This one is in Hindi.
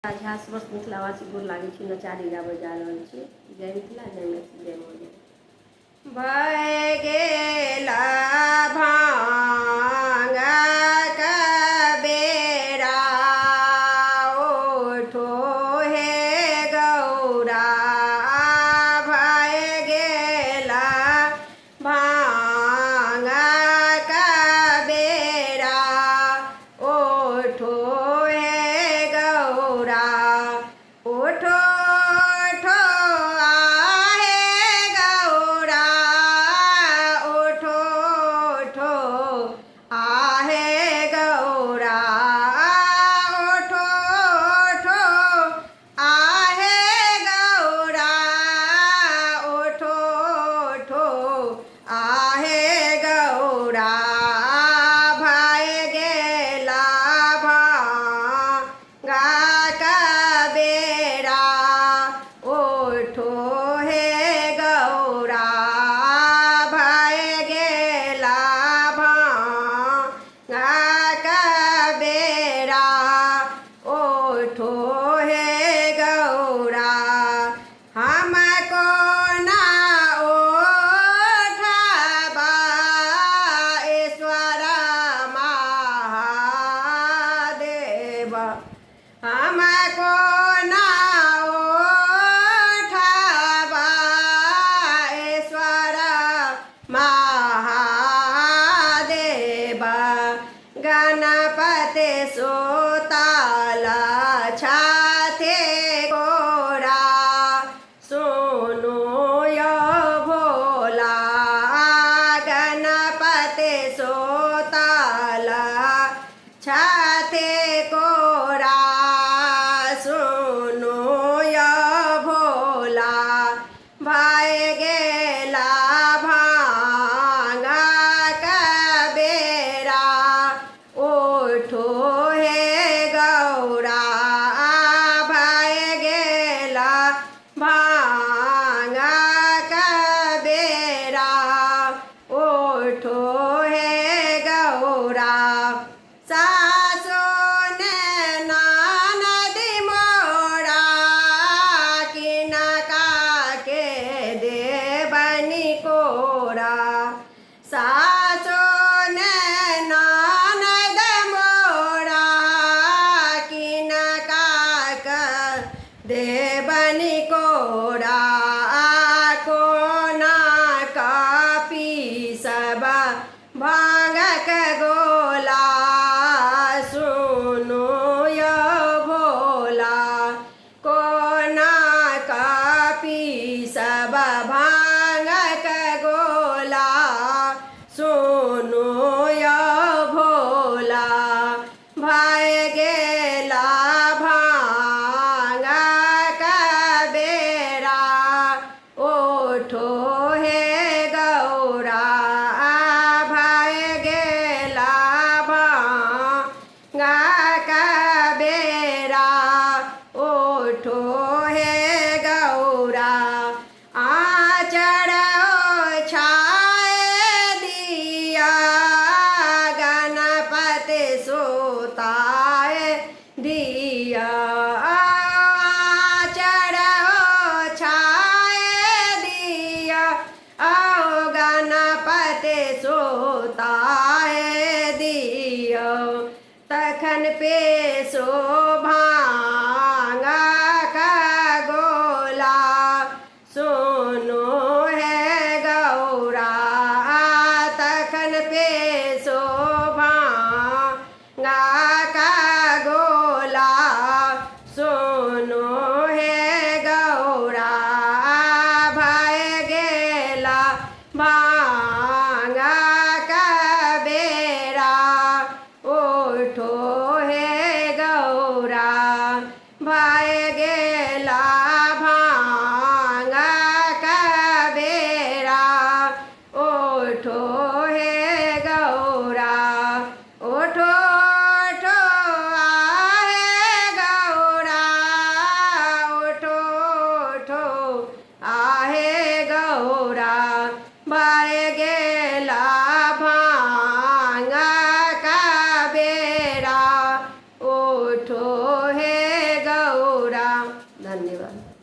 झास बस मिथिलावासी गोर लागै छी, नचारी गाबै जा रहल छी। जय मिथिला, जय मैथिली, जय मोर। भय गेला भांगक बेरा, ओठो हे गौरा। भय गेला भांगक बेरा, ओठो हे गौरा। ओठो ओठो आहे गौरा, ओठो ओठो आहे गौरा। ओठो ओठो आहे गौरा, ओठो ओठो आहे गौरा। भय गेला भांगक बेरा, ओठो हे गौरा। भय गेला भांगक बेरा, ओठो हे गौरा। हमको ना ओठबा ईश्वर महादेव, हमको ना ओठबा ईश्वर महादेव। गणपति सुतल छथि गोरा, सुनु यो भोला। गणपति सुतल छथि गोरा, सुनु यो भोला। भय गेला भांगक बेरा, ओठो हे गौरा। भय गेला भांगक बेरा, ओठो हे गौरा। सासो ने ननदी मोरा, किनका के देबनी कोरा। सासो ने ननद मोरा, किनका के देबनी कोरा। कोना का पीसब भांगक गोला, सुनु यो भोला। कोना का पीसब भांगक गोला, सुनु यो भोला। भय गेला भांगक बेरा, ओठो हे गौरा। भय गेला भांगक बेरा, ओठो हे गौरा। आचर ओछाए दिया, गणपति सुताए दिया। आचर ओछाए दिया, आओ गणपति सुताए दिया। तखन पे भांगक गोला, सुनु हे गौरा। तखन पे भांगक गोला, सुनु हे गौरा। भय गेला भांगक बेरा, ओठो हे गौरा। भय गेला भांगक बेरा, ओठो हे गौरा। ओठो ओठो आहे गौरा, ओठो ओठो आहे गौरा। भय गेला भांगक बेरा, ओठो हे गौरा। धन्यवाद।